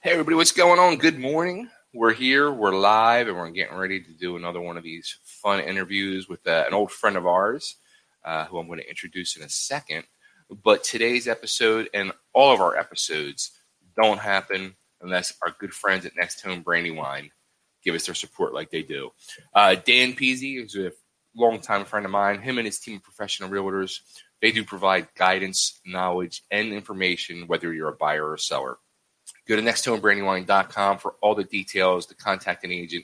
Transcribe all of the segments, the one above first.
Hey everybody, what's going on? Good morning. We're here, we're live, and we're getting ready to do another one of these fun interviews with an old friend of ours, who I'm going to introduce in a second. But today's episode and all of our episodes don't happen unless our good friends at Next Tone Brandywine give us their support like they do. Dan Peasy is a longtime friend of mine. Him and his team of professional realtors, they do provide guidance, knowledge, and information, whether you're a buyer or seller. Go to nexttonebrandywine.com for all the details, to contact an agent.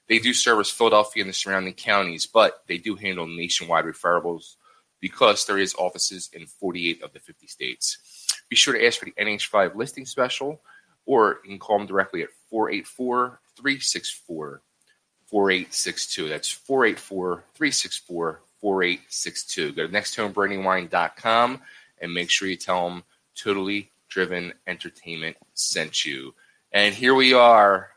They do service Philadelphia and the surrounding counties, but they do handle nationwide referrals because there is offices in 48 of the 50 states. Be sure to ask for the NH5 listing special, or you can call them directly at 484-364-4862. That's 484-364-4862. Go to nexttonebrandywine.com and make sure you tell them Totally Driven Entertainment sent you. And here we are,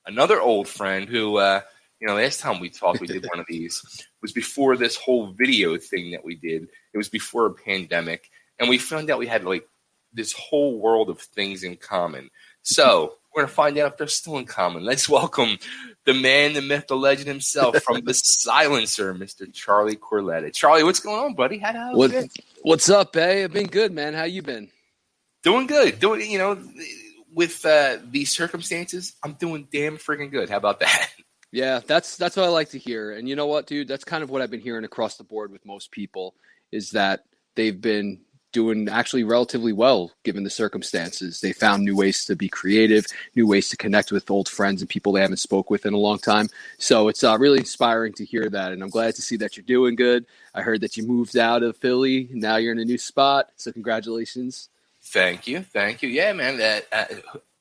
another old friend who, last time we talked, we did one of these, was before this whole video thing that we did. It was before a pandemic, and we found out we had like this whole world of things in common. So we're going to find out if they're still in common. Let's welcome the man, the myth, the legend himself from the Silencer, Mr. Charlie Corletta. Charlie, what's going on, buddy? What's up, eh? I've been good, man. How you been? Doing good. With these circumstances, I'm doing damn freaking good. How about that? Yeah, that's what I like to hear. And you know what, dude? That's kind of what I've been hearing across the board with most people, is that they've been doing actually relatively well given the circumstances. They found new ways to be creative, new ways to connect with old friends and people they haven't spoke with in a long time. So it's really inspiring to hear that, and I'm glad to see that you're doing good. I heard that you moved out of Philly. Now you're in a new spot, so congratulations. Thank you. Yeah, man,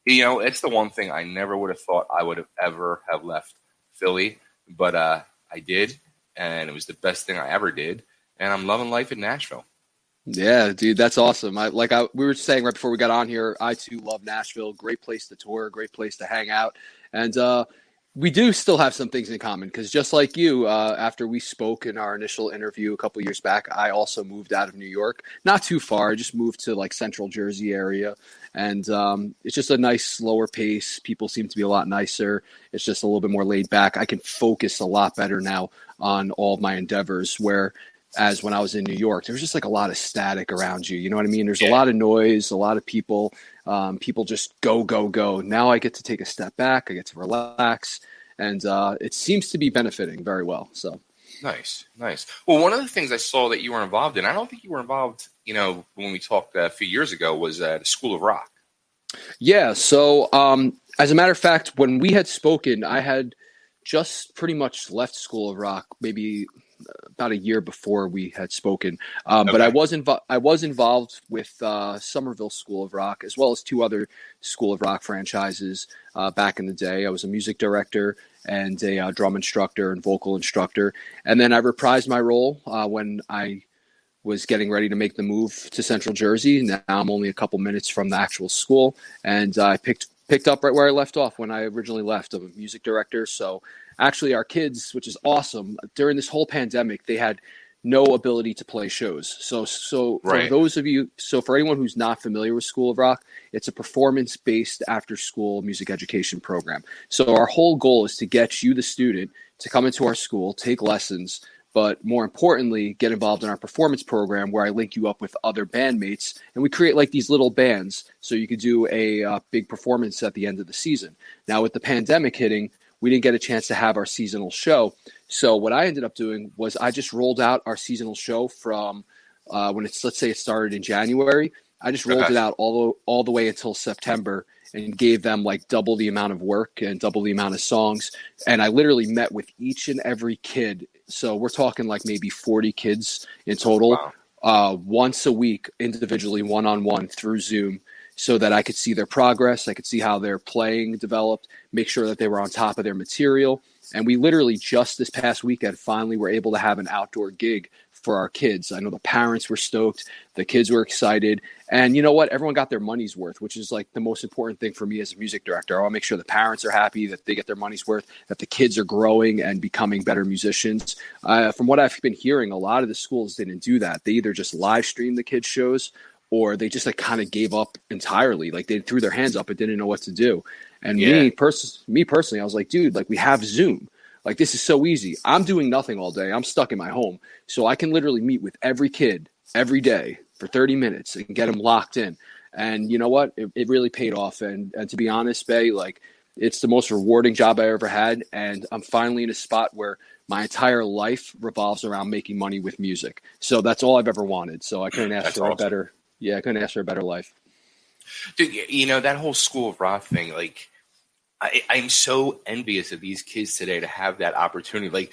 it's the one thing I never would have thought I would have ever have left Philly, but I did, and it was the best thing I ever did, and I'm loving life in Nashville. Yeah, dude, that's awesome. We were saying right before we got on here, I too love Nashville. Great place to tour, great place to hang out, and we do still have some things in common, because just like you, after we spoke in our initial interview a couple years back, I also moved out of New York. Not too far. I just moved to like Central Jersey area. And it's just a nice, slower pace. People seem to be a lot nicer. It's just a little bit more laid back. I can focus a lot better now on all of my endeavors, whereas when I was in New York, there was just like a lot of static around you. You know what I mean? There's a lot of noise, a lot of people. People just go, go, go. Now I get to take a step back. I get to relax. And it seems to be benefiting very well. So Nice. Well, one of the things I saw that you were involved in, I don't think you were involved, when we talked a few years ago, was the School of Rock. Yeah. So as a matter of fact, when we had spoken, I had just pretty much left School of Rock, maybe about a year before we had spoken. But I was involved with Somerville School of Rock, as well as two other School of Rock franchises back in the day. I was a music director and a drum instructor and vocal instructor. And then I reprised my role when I was getting ready to make the move to Central Jersey. Now I'm only a couple minutes from the actual school, and I picked up right where I left off when I originally left. I'm a music director. So actually our kids, which is awesome, during this whole pandemic, they had no ability to play shows. So Right. for anyone who's not familiar with School of Rock, it's a performance-based after-school music education program. So our whole goal is to get you, the student, to come into our school, take lessons, but more importantly, get involved in our performance program, where I link you up with other bandmates, and we create like these little bands so you could do a big performance at the end of the season. Now, with the pandemic hitting, we didn't get a chance to have our seasonal show. So what I ended up doing was I just rolled out our seasonal show from let's say it started in January. I just rolled it out all the way until September, and gave them like double the amount of work and double the amount of songs. And I literally met with each and every kid. So we're talking like maybe 40 kids in total, once a week, individually, one-on-one through Zoom, so that I could see their progress. I could see how their playing developed, make sure that they were on top of their material. And we literally just this past weekend finally were able to have an outdoor gig for our kids. I know the parents were stoked, the kids were excited, and you know what? Everyone got their money's worth, which is like the most important thing for me as a music director. I want to make sure the parents are happy, that they get their money's worth, that the kids are growing and becoming better musicians. From what I've been hearing, a lot of the schools didn't do that. They either just live streamed the kids' shows, or they just like kind of gave up entirely. Like they threw their hands up and didn't know what to do. And Yeah. me personally, I was like, dude, like we have Zoom. Like this is so easy. I'm doing nothing all day. I'm stuck in my home. So I can literally meet with every kid every day for 30 minutes and get them locked in. And you know what? It really paid off. And to be honest, Bay, like it's the most rewarding job I ever had. And I'm finally in a spot where my entire life revolves around making money with music. So that's all I've ever wanted. So I couldn't ask for awesome. I couldn't ask for a better life. Dude, you know, that whole School of Rock thing, like, I'm so envious of these kids today to have that opportunity. Like,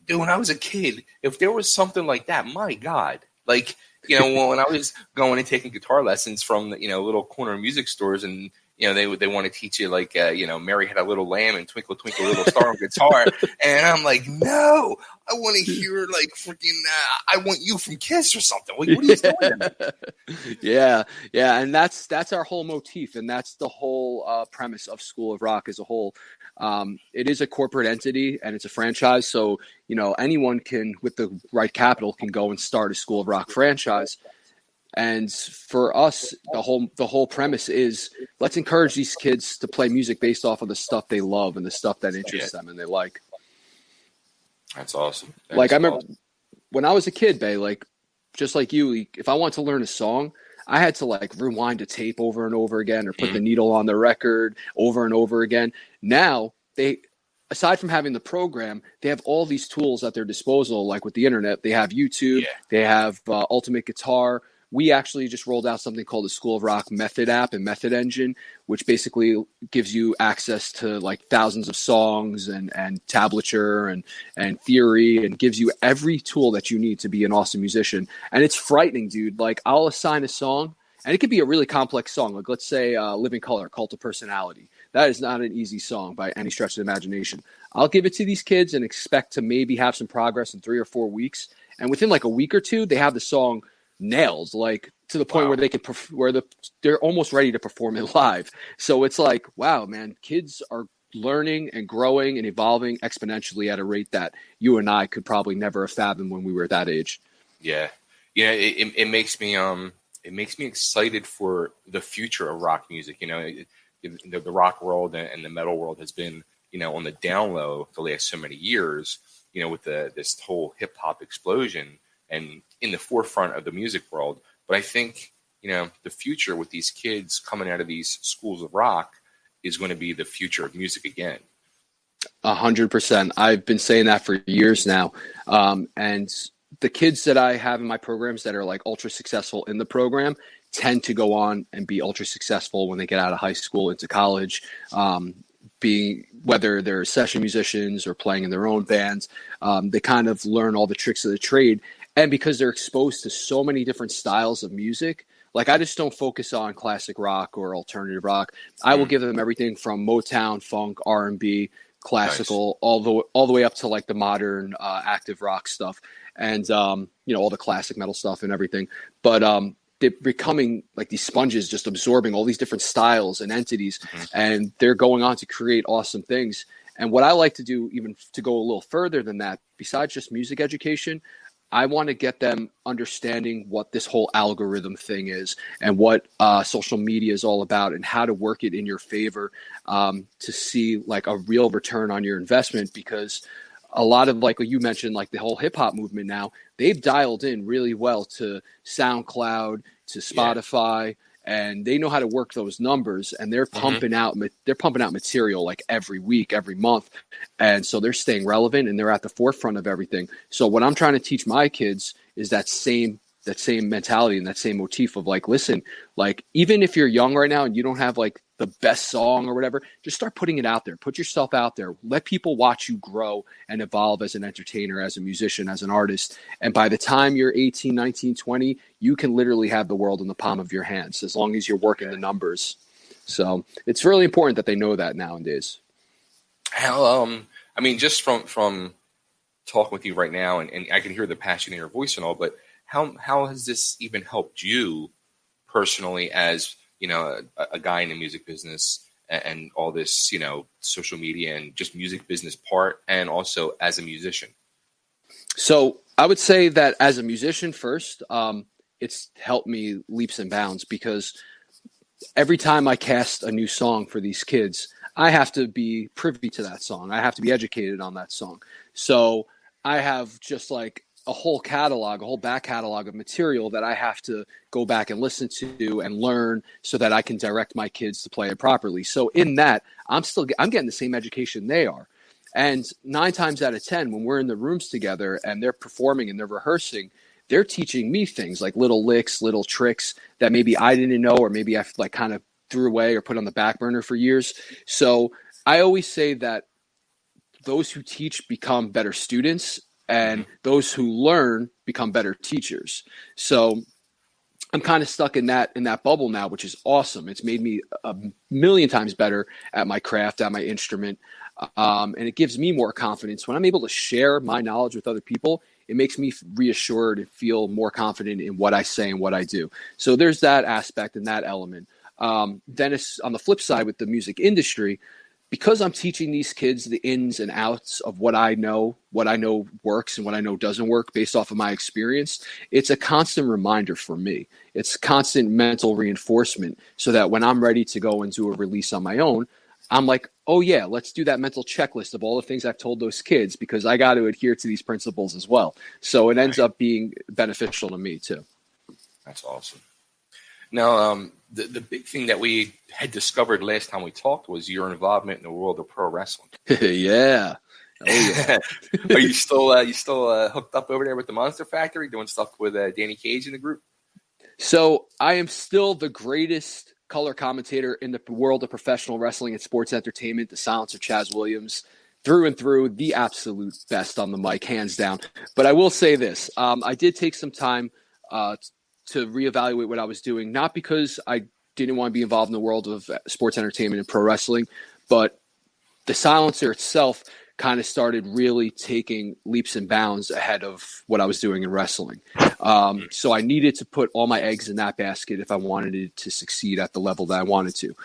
dude, when I was a kid, if there was something like that, my God, like, you know, when I was going and taking guitar lessons from, you know, little corner music stores, and, you know, they want to teach you, like, you know, Mary Had a Little Lamb and Twinkle, Twinkle, Little Star on guitar. And I'm like, no, I want to hear, like, freaking, I Want You from Kiss or something. Like, what are you doing? Yeah. And that's our whole motif. And that's the whole premise of School of Rock as a whole. It is a corporate entity and it's a franchise. So, you know, anyone can, with the right capital, can go and start a School of Rock franchise. And for us, the whole premise is let's encourage these kids to play music based off of the stuff they love and the stuff that interests them and they like. That's awesome. Like I remember when I was a kid, Bay, like just like you, if I want to learn a song, I had to like rewind a tape over and over again or put the needle on the record over and over again. Now aside from having the program, they have all these tools at their disposal. Like with the internet, they have YouTube, they have Ultimate Guitar. We actually just rolled out something called the School of Rock Method app and Method Engine, which basically gives you access to like thousands of songs and tablature and theory, and gives you every tool that you need to be an awesome musician. And it's frightening, dude. Like I'll assign a song, and it could be a really complex song. Like let's say Living Color, Cult of Personality. That is not an easy song by any stretch of the imagination. I'll give it to these kids and expect to maybe have some progress in 3 or 4 weeks. And within like a week or two, they have the song nails, like to the point where they could they're almost ready to perform it live. So it's like, wow, man, kids are learning and growing and evolving exponentially at a rate that you and I could probably never have fathomed when we were at that age. Yeah. It makes me excited for the future of rock music. You know, the rock world and the metal world has been, you know, on the down low the last so many years, you know, with this whole hip hop explosion and in the forefront of the music world. But I think, you know, the future with these kids coming out of these schools of rock is going to be the future of music again. 100%. I've been saying that for years now. And the kids that I have in my programs that are like ultra successful in the program tend to go on and be ultra successful when they get out of high school into college, being whether they're session musicians or playing in their own bands. They kind of learn all the tricks of the trade. And because they're exposed to so many different styles of music, like I just don't focus on classic rock or alternative rock. I will give them everything from Motown, funk, R&B, classical, nice, all the way up to like the modern active rock stuff, and you know, all the classic metal stuff and everything. But they're becoming like these sponges, just absorbing all these different styles and entities, and they're going on to create awesome things. And what I like to do, even to go a little further than that, besides just music education, I want to get them understanding what this whole algorithm thing is and what social media is all about and how to work it in your favor to see like a real return on your investment. Because a lot of, like what you mentioned, like the whole hip hop movement now, they've dialed in really well to SoundCloud, to Spotify, and they know how to work those numbers, and they're pumping out material like every week, every month. And so they're staying relevant and they're at the forefront of everything. So what I'm trying to teach my kids is that same mentality and that same motif of like, listen, like even if you're young right now and you don't have like the best song or whatever, just start putting it out there. Put yourself out there. Let people watch you grow and evolve as an entertainer, as a musician, as an artist. And by the time you're 18, 19, 20, you can literally have the world in the palm of your hands as long as you're working the numbers. So it's really important that they know that nowadays. How, I mean, just from talking with you right now, and I can hear the passion in your voice and all, but how has this even helped you personally as, you know, a guy in the music business and all this, you know, social media and just music business part, and also as a musician? So I would say that as a musician first, it's helped me leaps and bounds, because every time I cast a new song for these kids, I have to be privy to that song. I have to be educated on that song. So I have just like a whole back catalog of material that I have to go back and listen to and learn so that I can direct my kids to play it properly. So in that, I'm getting the same education they are. And 9 times out of 10, when we're in the rooms together and they're performing and they're rehearsing, they're teaching me things like little licks, little tricks that maybe I didn't know, or maybe I like kind of threw away or put on the back burner for years. So I always say that those who teach become better students, and those who learn become better teachers. So I'm kind of stuck in that bubble now, which is awesome. It's made me a million times better at my craft, at my instrument. And it gives me more confidence when I'm able to share my knowledge with other people. It makes me reassured and feel more confident in what I say and what I do. So there's that aspect and that element. Then it's on the flip side with the music industry, because I'm teaching these kids the ins and outs of what I know works and what I know doesn't work based off of my experience. It's a constant reminder for me. It's constant mental reinforcement, so that when I'm ready to go and do a release on my own, I'm like, oh yeah, let's do that mental checklist of all the things I've told those kids, because I got to adhere to these principles as well. So it ends up being beneficial to me too. That's awesome. Now, the big thing that we had discovered last time we talked was your involvement in the world of pro wrestling. Yeah. Oh yeah. Are you still hooked up over there with the Monster Factory, doing stuff with Danny Cage in the group? So I am still the greatest color commentator in the world of professional wrestling and sports entertainment, the silencer Chaz Williams, through and through, the absolute best on the mic, hands down. But I will say this, I did take some time to reevaluate what I was doing, not because I didn't want to be involved in the world of sports entertainment and pro wrestling, but the silencer itself kind of started really taking leaps and bounds ahead of what I was doing in wrestling. So I needed to put all my eggs in that basket if I wanted it to succeed at the level that I wanted to.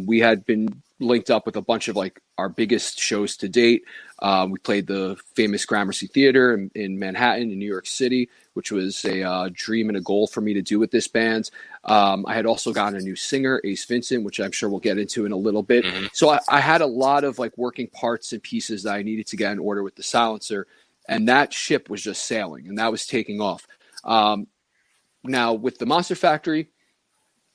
We had been linked up with a bunch of like our biggest shows to date. We played the famous Gramercy Theater in Manhattan, in New York City, which was a dream and a goal for me to do with this band. I had also gotten a new singer, Ace Vincent, which I'm sure we'll get into in a little bit. Mm-hmm. So I had a lot of like working parts and pieces that I needed to get in order with the silencer, and that ship was just sailing, and that was taking off. Now with the Monster Factory,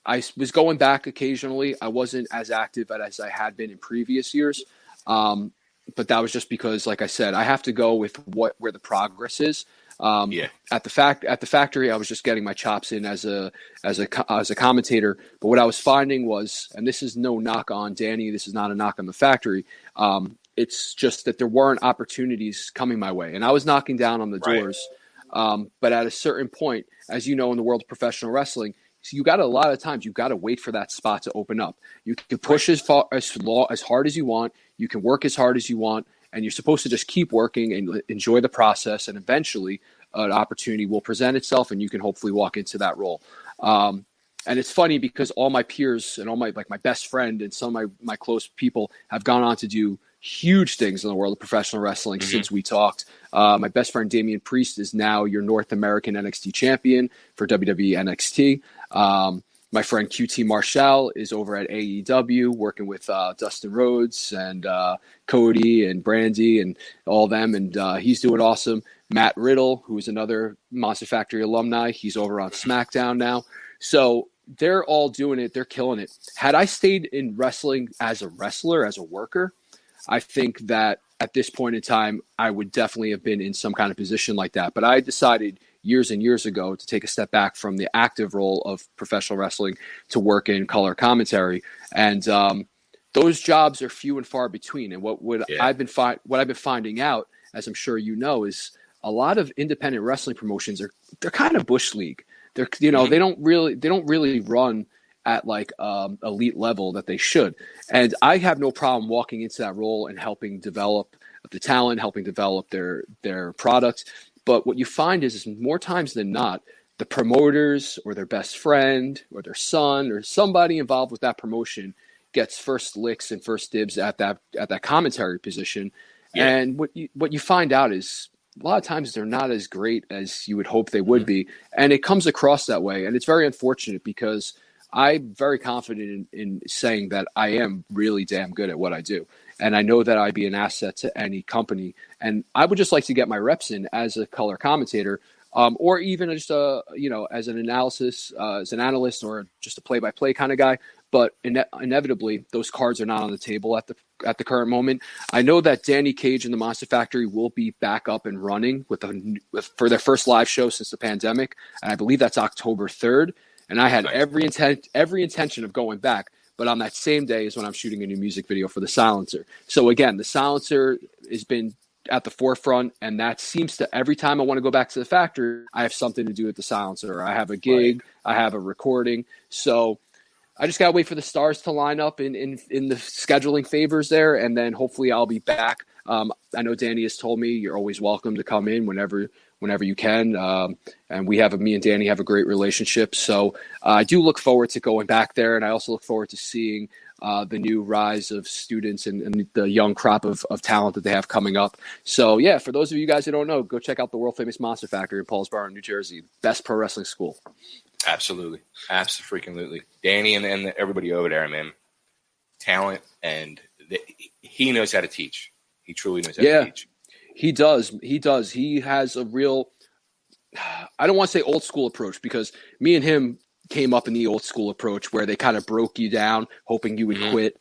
I was going back occasionally. I wasn't as active as I had been in previous years. But that was just because, like I said, I have to go with where the progress is. At the factory, I was just getting my chops in as a commentator. But what I was finding was, and this is no knock on Danny, this is not a knock on the factory. It's just that there weren't opportunities coming my way, and I was knocking down on the doors. But at a certain point, as you know, in the world of professional wrestling, so you got a lot of times you got to wait for that spot to open up. You can push as hard as you want. You can work as hard as you want, and you're supposed to just keep working and enjoy the process. And eventually, an opportunity will present itself, and you can hopefully walk into that role. And it's funny because all my peers and all my best friend and some of my close people have gone on to do huge things in the world of professional wrestling since we talked. My best friend Damian Priest is now your North American NXT champion for WWE NXT. My friend QT Marshall is over at AEW working with Dustin Rhodes and Cody and Brandy and all them, and he's doing awesome. Matt Riddle, who is another Monster Factory alumni, he's over on SmackDown now. So they're all doing it. They're killing it. Had I stayed in wrestling as a wrestler, as a worker, I think that at this point in time, I would definitely have been in some kind of position like that. But I decided years and years ago to take a step back from the active role of professional wrestling to work in color commentary. And those jobs are few and far between. And what I've been finding out, as I'm sure you know, is a lot of independent wrestling promotions they're kind of bush league. They're they don't really run at like elite level that they should. And I have no problem walking into that role and helping develop the talent, helping develop their product. But what you find is more times than not, the promoters or their best friend or their son or somebody involved with that promotion gets first licks and first dibs at that commentary position. Yeah. And what you find out is a lot of times they're not as great as you would hope they would be. And it comes across that way. And it's very unfortunate because I'm very confident in saying that I am really damn good at what I do. And I know that I'd be an asset to any company. And I would just like to get my reps in as a color commentator, or even just as an analyst, or just a play-by-play kind of guy. But inevitably, those cards are not on the table at the current moment. I know that Danny Cage and the Monster Factory will be back up and running for their first live show since the pandemic, and I believe that's October 3rd. And I had every intention of going back, but on that same day is when I'm shooting a new music video for the Silencer. So again, the Silencer has been at the forefront, and that seems to, every time I want to go back to the factory, I have something to do with the Silencer. I have a gig, I have a recording, so I just gotta wait for the stars to line up in the scheduling favors there, and then hopefully I'll be back. I know Danny has told me you're always welcome to come in whenever you can, and me and Danny have a great relationship. So I do look forward to going back there, and I also look forward to seeing the new rise of students and the young crop of talent that they have coming up. So yeah, for those of you guys who don't know, go check out the world famous Monster Factory in Paulsboro, New Jersey. Best pro wrestling school. Absolutely. Absolutely. Danny and everybody over there, man. Talent, and he knows how to teach. He truly knows how to teach. He does. He has a real, I don't want to say old school approach, because me and him came up in the old school approach where they kind of broke you down, hoping you would quit.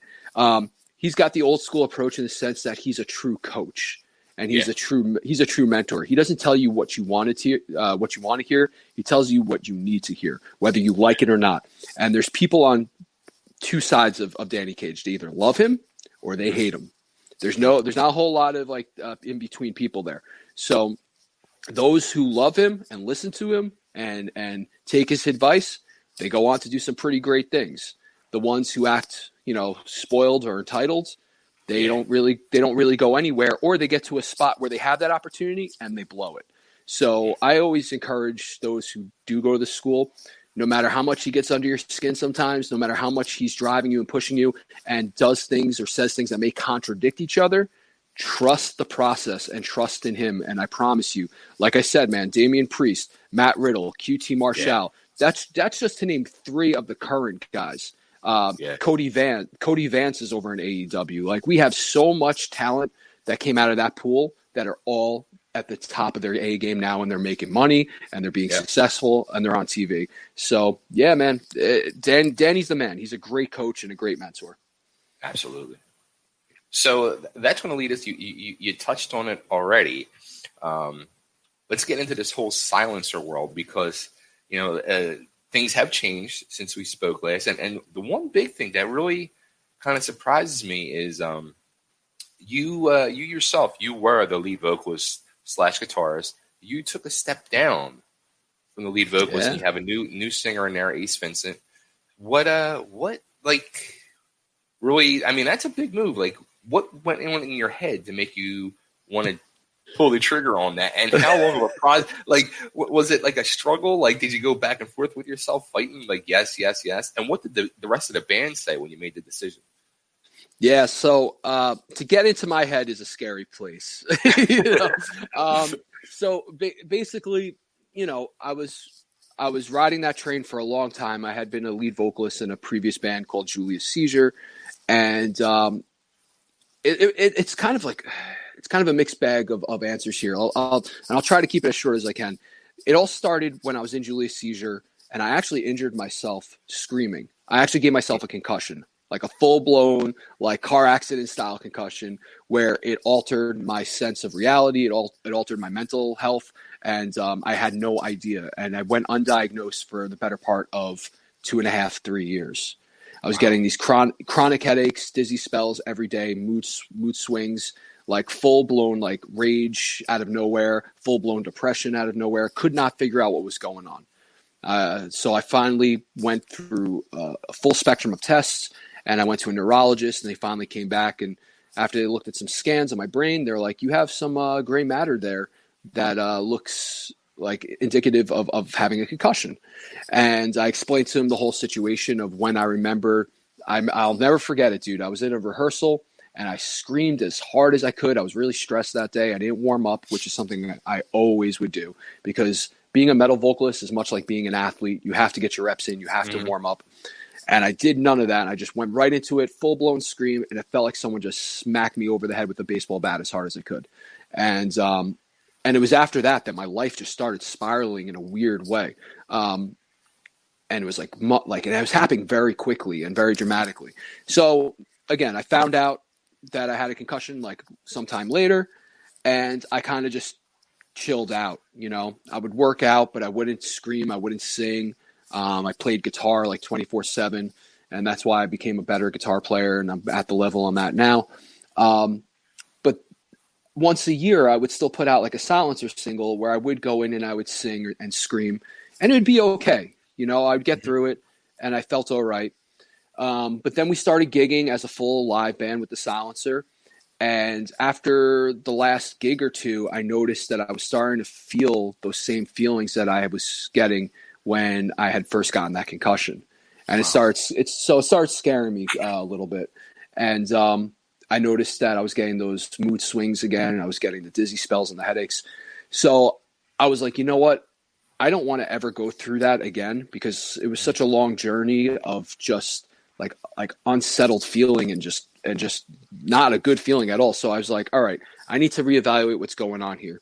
He's got the old school approach in the sense that he's a true coach. And he's a true mentor. He doesn't tell you what you want to hear. He tells you what you need to hear, whether you like it or not. And there's people on two sides of Danny Cage. They either love him or they hate him. There's not a whole lot of in between people there. So those who love him and listen to him and take his advice, they go on to do some pretty great things. The ones who act, spoiled or entitled, they don't really go anywhere, or they get to a spot where they have that opportunity and they blow it. So I always encourage those who do go to the school, no matter how much he gets under your skin sometimes, no matter how much he's driving you and pushing you and does things or says things that may contradict each other, trust the process and trust in him. And I promise you, like I said, man, Damian Priest, Matt Riddle, QT Marshall, that's just to name three of the current guys. Cody Vance is over in AEW. We have so much talent that came out of that pool that are all at the top of their A game now, and they're making money and they're being successful and they're on TV. So yeah, man, Danny's the man. He's a great coach and a great mentor. Absolutely. So that's going to lead us. You touched on it already. Let's get into this whole silencer world, because things have changed since we spoke last. And the one big thing that really kind of surprises me is you yourself, you were the lead vocalist / guitarist. You took a step down from the lead vocalist, and you have a new singer in there, Ace Vincent. What really, I mean, that's a big move. What went in your head to make you want to pull the trigger on that? And how long of a process? Was it a struggle? Did you go back and forth with yourself, fighting? Yes. And what did the rest of the band say when you made the decision? Yeah, so to get into my head is a scary place. So basically, I was riding that train for a long time. I had been a lead vocalist in a previous band called Julius Caesar, and it's kind of a mixed bag of answers here. I'll try to keep it as short as I can. It all started when I was in Julius Caesar, and I actually injured myself screaming. I actually gave myself a concussion, a full-blown, car accident style concussion, where it altered my sense of reality. It altered my mental health, and I had no idea. And I went undiagnosed for the better part of 2.5, 3 years. I was getting these chronic headaches, dizzy spells every day, mood swings, full-blown rage out of nowhere, full-blown depression out of nowhere. Could not figure out what was going on. So I finally went through a full spectrum of tests, and I went to a neurologist, and they finally came back. And after they looked at some scans of my brain, they're like, you have some gray matter there that looks indicative of having a concussion. And I explained to him the whole situation of when I remember. I'll never forget it, dude. I was in a rehearsal, and I screamed as hard as I could. I was really stressed that day. I didn't warm up, which is something that I always would do, because being a metal vocalist is much like being an athlete. You have to get your reps in. You have to warm up. And I did none of that. I just went right into it, full-blown scream, and it felt like someone just smacked me over the head with a baseball bat as hard as I could. And it was after that my life just started spiraling in a weird way. And it was and it was happening very quickly and very dramatically. So again, I found out that I had a concussion like sometime later, and I kind of just chilled out. I would work out, but I wouldn't scream. I wouldn't sing. I played guitar like 24/7, and that's why I became a better guitar player, and I'm at the level I'm at now. But once a year, I would still put out like a Silencer single where I would go in and I would sing and scream, and it would be okay. I'd get through it, and I felt all right. But then we started gigging as a full live band with the Silencer. And after the last gig or two, I noticed that I was starting to feel those same feelings that I was getting when I had first gotten that concussion. And it started scaring me a little bit. And I noticed that I was getting those mood swings again, and I was getting the dizzy spells and the headaches. So I was like, you know what? I don't want to ever go through that again, because it was such a long journey of just like unsettled feeling and just not a good feeling at all. So I was like, all right, I need to reevaluate what's going on here.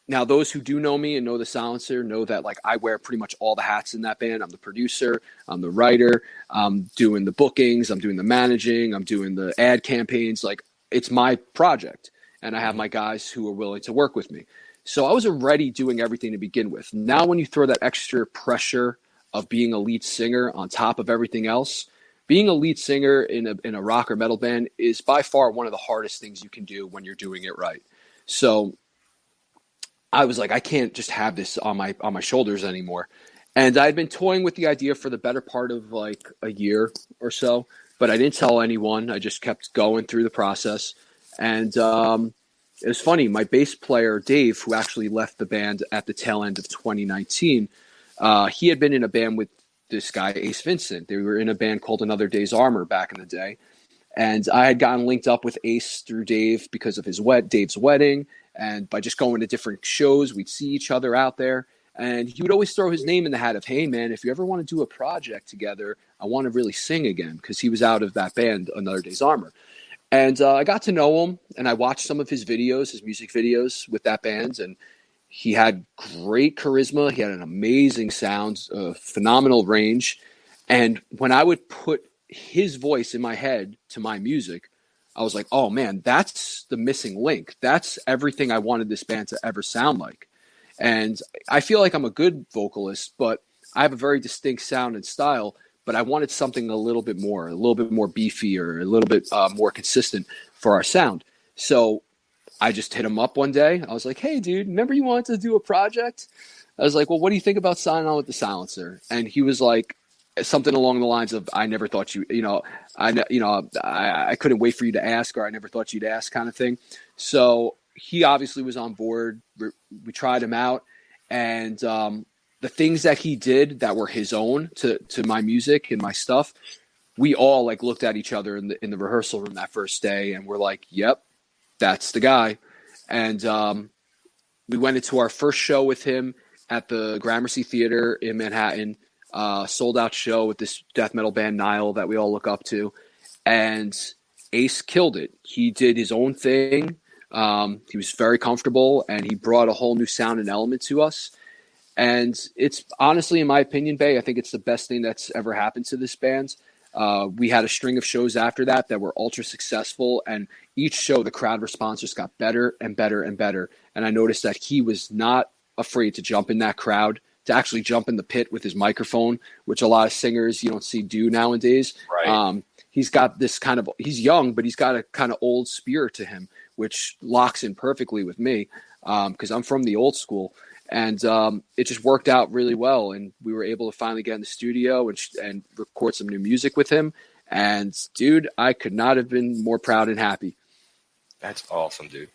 Now, those who do know me and know the Silencer know that I wear pretty much all the hats in that band. I'm the producer, I'm the writer, I'm doing the bookings, I'm doing the managing, I'm doing the ad campaigns. It's my project, and I have my guys who are willing to work with me. So I was already doing everything to begin with. Now, when you throw that extra pressure of being a lead singer on top of everything else, being a lead singer in a rock or metal band is by far one of the hardest things you can do when you're doing it right. So I was like, I can't just have this on my shoulders anymore. And I'd been toying with the idea for the better part of a year or so, but I didn't tell anyone. I just kept going through the process. And it was funny. My bass player, Dave, who actually left the band at the tail end of 2019, he had been in a band with this guy, Ace Vincent. They were in a band called Another Day's Armor back in the day. And I had gotten linked up with Ace through Dave because of Dave's wedding. And by just going to different shows, we'd see each other out there. And he would always throw his name in the hat of, hey, man, if you ever want to do a project together, I want to really sing again, because he was out of that band, Another Day's Armor. And I got to know him, and I watched some of his videos, his music videos with that band. And he had great charisma. He had an amazing sound, phenomenal range. And when I would put his voice in my head to my music, I was like, oh, man, that's the missing link. That's everything I wanted this band to ever sound like. And I feel like I'm a good vocalist, but I have a very distinct sound and style, but I wanted something a little bit more beefy, or a little bit more consistent for our sound. So I just hit him up one day. I was like, hey, dude, remember you wanted to do a project? I was like, well, what do you think about signing on with the Silencer? And he was like, something along the lines of, I never thought I couldn't wait for you to ask, or I never thought you'd ask, kind of thing. So he obviously was on board. We tried him out, and the things that he did that were his own to my music and my stuff, we all looked at each other in the rehearsal room that first day, and we're like, yep, that's the guy. And we went into our first show with him at the Gramercy Theater in Manhattan. Sold out show with this death metal band Nile that we all look up to, and Ace killed it. He did his own thing. He was very comfortable, and he brought a whole new sound and element to us. And it's honestly, in my opinion, Bay, I think it's the best thing that's ever happened to this band. We had a string of shows after that were ultra successful, and each show the crowd response just got better and better and better. And I noticed that he was not afraid to jump in that crowd, to actually jump in the pit with his microphone, which a lot of singers you don't see do nowadays. Right. He's got this he's young, but he's got a kind of old spirit to him, which locks in perfectly with me, because I'm from the old school. And it just worked out really well. And we were able to finally get in the studio and record some new music with him. And, dude, I could not have been more proud and happy. That's awesome, dude.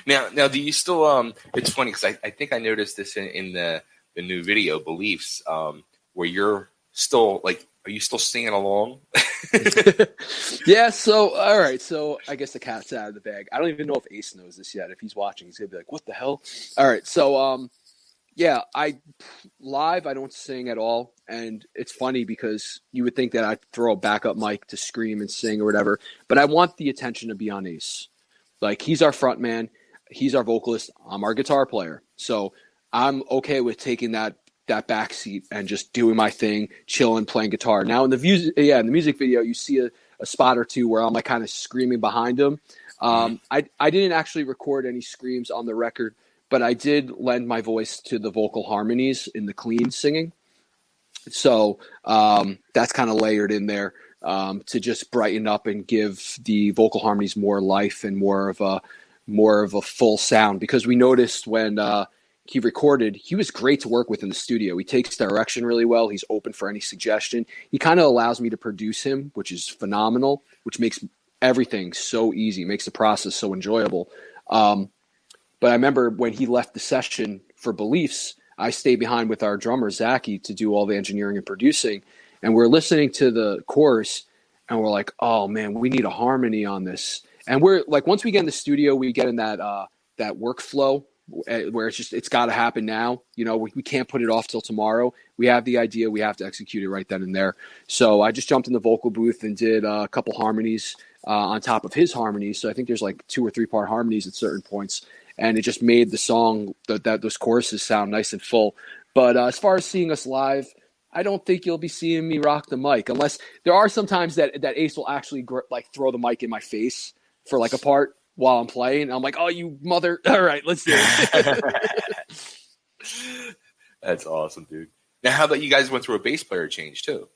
Now, do you still it's funny because I think I noticed this in the new video, Beliefs, where you're still Are you still singing along? Yeah. So, all right. So I guess the cat's out of the bag. I don't even know if Ace knows this yet. If he's watching, he's gonna be like, "What the hell?" All right. So, yeah, I don't sing at all, and it's funny because you would think that I'd throw a backup mic to scream and sing or whatever, but I want the attention to be on Ace. Like, he's our front man, he's our vocalist, I'm our guitar player, so I'm okay with taking that back seat and just doing my thing, chilling, playing guitar. Now in the music video, you see a spot or two where I'm like kind of screaming behind him. I didn't actually record any screams on the record, but I did lend my voice to the vocal harmonies in the clean singing. So that's kind of layered in there to just brighten up and give the vocal harmonies more life and more of a full sound. Because we noticed when he recorded, he was great to work with in the studio. He takes direction really well. He's open for any suggestion. He kind of allows me to produce him, which is phenomenal, which makes everything so easy, makes the process so enjoyable. But I remember when he left the session for Beliefs, I stayed behind with our drummer, Zachy, to do all the engineering and producing. And we're listening to the chorus, and we're like, oh, man, we need a harmony on this. And we're like, once we get in the studio, we get in that workflow where it's got to happen now. You know, we can't put it off till tomorrow. We have the idea. We have to execute it right then and there. So I just jumped in the vocal booth and did a couple harmonies on top of his harmonies. So I think there's like 2 or 3 part harmonies at certain points. And it just made the song, those choruses sound nice and full. But as far as seeing us live, I don't think you'll be seeing me rock the mic, unless there are some times that Ace will actually like throw the mic in my face for like a part while I'm playing. And I'm like, oh, you mother. All right, let's do it. That's awesome, dude. Now, how about you guys went through a bass player change too?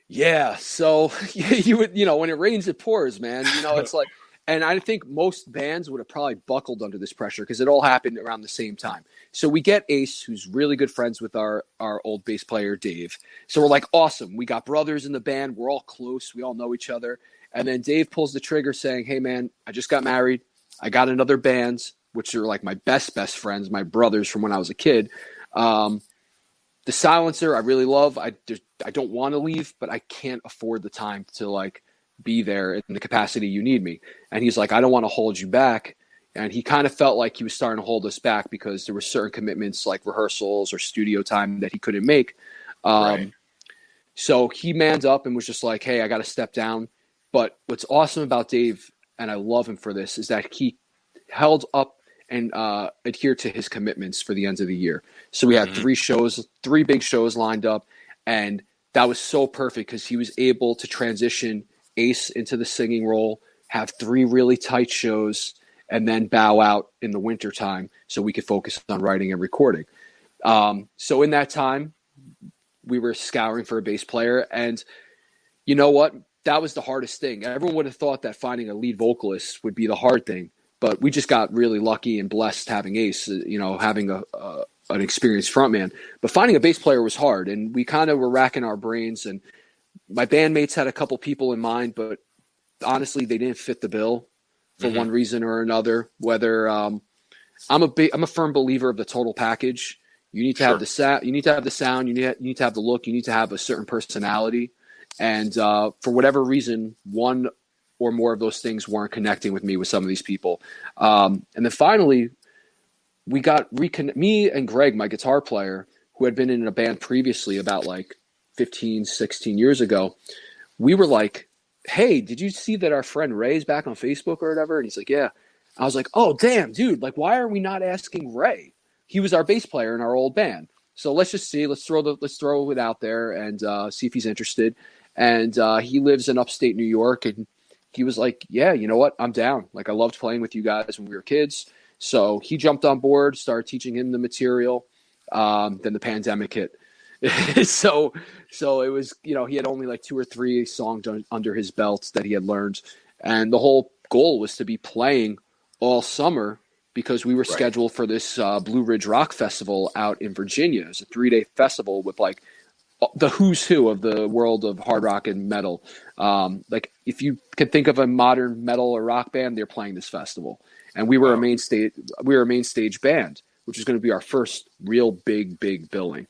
Yeah. So when it rains, it pours, man. It's like, and I think most bands would have probably buckled under this pressure because it all happened around the same time. So we get Ace, who's really good friends with our old bass player, Dave. So we're like, awesome. We got brothers in the band. We're all close. We all know each other. And then Dave pulls the trigger saying, hey, man, I just got married. I got another band, which are like my best friends, my brothers from when I was a kid. The Silencer, I really love. I don't want to leave, but I can't afford the time to like be there in the capacity you need me. And he's like, I don't want to hold you back. And he kind of felt like he was starting to hold us back because there were certain commitments like rehearsals or studio time that he couldn't make. Right. So he manned up and was just like, hey, I got to step down. But what's awesome about Dave, and I love him for this, is that he held up and adhered to his commitments for the end of the year. So we had 3 big shows lined up, and that was so perfect because he was able to transition Ace into the singing role, have 3 really tight shows, and then bow out in the wintertime so we could focus on writing and recording. So in that time, we were scouring for a bass player, and you know what? That was the hardest thing. Everyone would have thought that finding a lead vocalist would be the hard thing, but we just got really lucky and blessed having Ace, having an experienced frontman. But finding a bass player was hard, and we kind of were racking our brains, and my bandmates had a couple people in mind, but honestly, they didn't fit the bill for one reason or another. Whether I'm a firm believer of the total package. You need to have the sound. You need to have the sound. You need to have the look. You need to have a certain personality. And for whatever reason, one or more of those things weren't connecting with me with some of these people. And then finally, we got me and Greg, my guitar player, who had been in a band previously about like 15, 16 years ago. We were like, hey, did you see that our friend Ray's back on Facebook or whatever? And he's like, yeah. I was like, oh, damn, dude. Like, why are we not asking Ray? He was our bass player in our old band. So let's just see. Let's throw it out there and see if he's interested. And he lives in upstate New York, and he was like, yeah, you know what? I'm down. Like, I loved playing with you guys when we were kids. So he jumped on board, started teaching him the material. Then the pandemic hit. So it was, he had only like 2 or 3 songs under his belt that he had learned. And the whole goal was to be playing all summer because we were scheduled for this Blue Ridge Rock Festival out in Virginia. It's a 3-day festival with like the who's who of the world of hard rock and metal. Like if you can think of a modern metal or rock band, they're playing this festival. And we were a main stage band, which is going to be our first real big billing.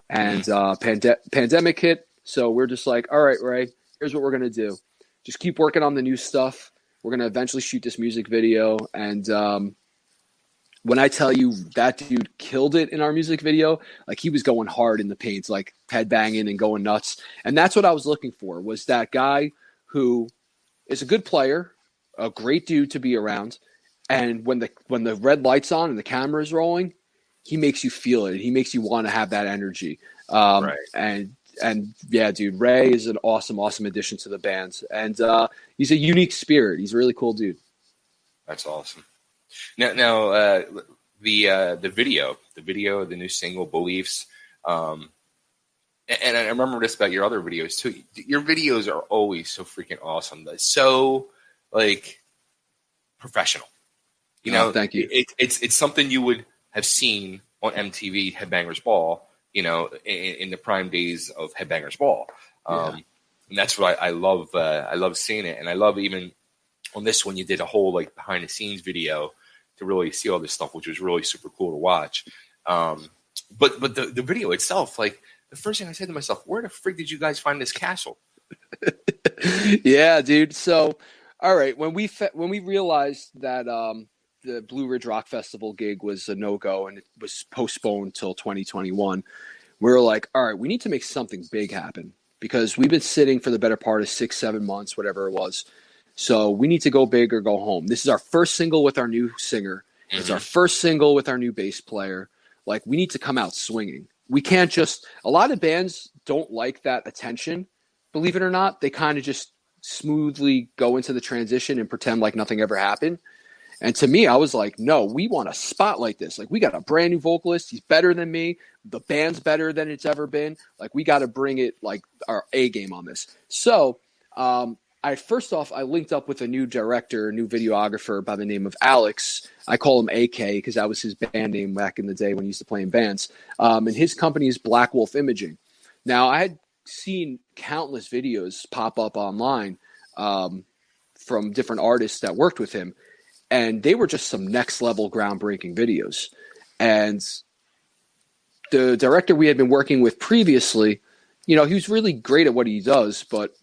And pandemic hit. So we're just like, all right, Ray, here's what we're going to do. Just keep working on the new stuff. We're going to eventually shoot this music video. And when I tell you that dude killed it in our music video, like he was going hard in the paint, like headbanging and going nuts. And that's what I was looking for, was that guy who is a good player, a great dude to be around. And when the red light's on and the camera is rolling, he makes you feel it. He makes you want to have that energy. Right. And yeah, dude, Ray is an awesome addition to the band. And he's a unique spirit. He's a really cool dude. That's awesome. Now, the video, the new single, Beliefs, and I remember this about your other videos too. Your videos are always so freaking awesome. So like professional. You know, thank you. It's something you would have seen on MTV Headbangers Ball, you know, in the prime days of Headbangers Ball. And that's what I love. I love seeing it, and I love even on this one you did a whole like behind the scenes video to really see all this stuff, which was really super cool to watch. But the video itself, like the first thing I said to myself, where the frig did you guys find this castle? Yeah, dude. So, all right, when we realized that the Blue Ridge Rock Festival gig was a no-go and it was postponed till 2021, we were like, all right, we need to make something big happen, because we've been sitting for the better part of 6-7 months, whatever it was. So we need to go big or go home. This is our first single with our new singer. Mm-hmm. It's our first single with our new bass player. Like, we need to come out swinging. We can't just – a lot of bands don't like that attention, believe it or not. They kind of just smoothly go into the transition and pretend like nothing ever happened. And to me, I was like, no, we want to spotlight this. Like, we got a brand new vocalist. He's better than me. The band's better than it's ever been. Like, we got to bring it, like, our A game on this. So first off, I linked up with a new director, a new videographer by the name of Alex. I call him AK because that was his band name back in the day when he used to play in bands. And his company is Black Wolf Imaging. Now, I had seen countless videos pop up online from different artists that worked with him, and they were just some next level groundbreaking videos. And the director we had been working with previously, you know, he was really great at what he does, but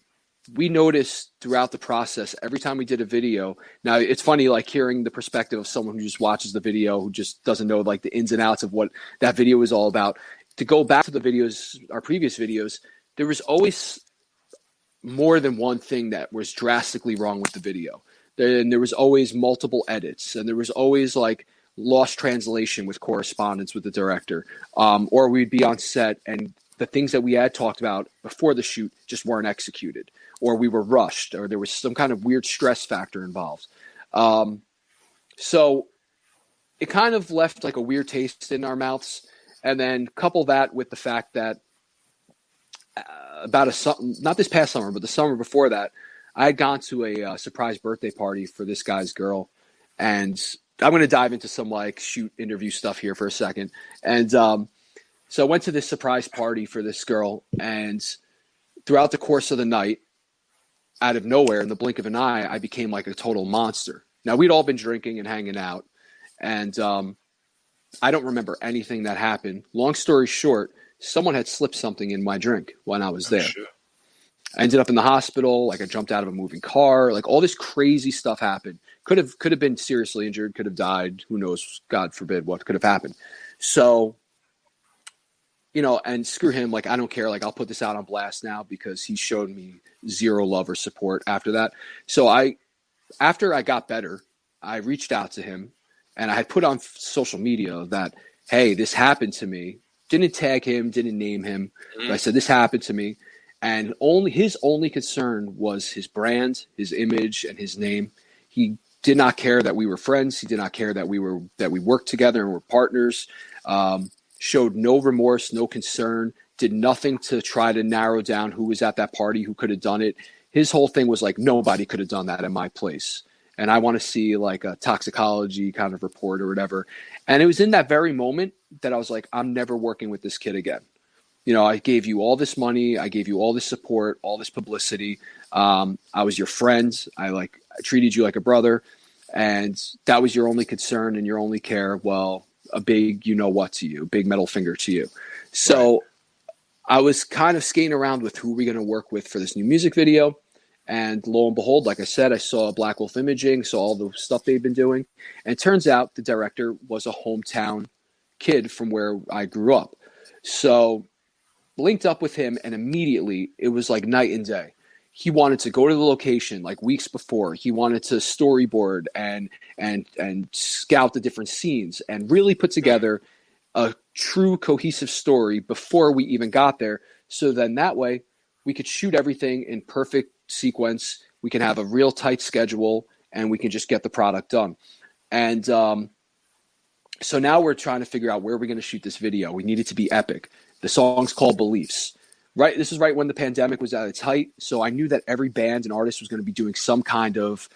we noticed throughout the process, every time we did a video, now it's funny, like hearing the perspective of someone who just watches the video, who just doesn't know like the ins and outs of what that video is all about. To go back to the videos, our previous videos, there was always more than one thing that was drastically wrong with the video. And there was always multiple edits, and there was always like lost translation with correspondence with the director. Or we'd be on set and the things that we had talked about before the shoot just weren't executed, or we were rushed, or there was some kind of weird stress factor involved. So it kind of left like a weird taste in our mouths. And then couple that with the fact that not this past summer, but the summer before that, I had gone to a surprise birthday party for this guy's girl. And I'm going to dive into some like shoot interview stuff here for a second. And so I went to this surprise party for this girl, and throughout the course of the night, out of nowhere, in the blink of an eye, I became like a total monster. Now, we'd all been drinking and hanging out, and I don't remember anything that happened. Long story short, someone had slipped something in my drink when I was there. Sure. I ended up in the hospital. Like, I jumped out of a moving car. Like, all this crazy stuff happened. Could have been seriously injured. Could have died. Who knows? God forbid what could have happened. So, you know, and screw him. Like, I don't care. Like, I'll put this out on blast now because he showed me zero love or support after that. So after I got better, I reached out to him, and I had put on social media that, hey, this happened to me. Didn't tag him, didn't name him. But I said, this happened to me. And his only concern was his brand, his image, and his name. He did not care that we were friends. He did not care that we worked together and were partners. Showed no remorse, no concern, did nothing to try to narrow down who was at that party, who could have done it. His whole thing was like, nobody could have done that in my place. And I want to see like a toxicology kind of report or whatever. And it was in that very moment that I was like, I'm never working with this kid again. You know, I gave you all this money. I gave you all this support, all this publicity. I was your friend. I treated you like a brother. And that was your only concern and your only care. Well, a big, you know what to you, big middle finger to you. So I was kind of skating around with who we're going to work with for this new music video. And lo and behold, like I said, I saw Black Wolf Imaging, saw all the stuff they've been doing. And it turns out the director was a hometown kid from where I grew up. So linked up with him, and immediately it was like night and day. He wanted to go to the location like weeks before. He wanted to storyboard and scout the different scenes and really put together a true cohesive story before we even got there. So then that way we could shoot everything in perfect sequence. We can have a real tight schedule, and we can just get the product done. And so now we're trying to figure out where we're going to shoot this video. We need it to be epic. The song's called Beliefs. Right, this is right when the pandemic was at its height, so I knew that every band and artist was going to be doing some kind of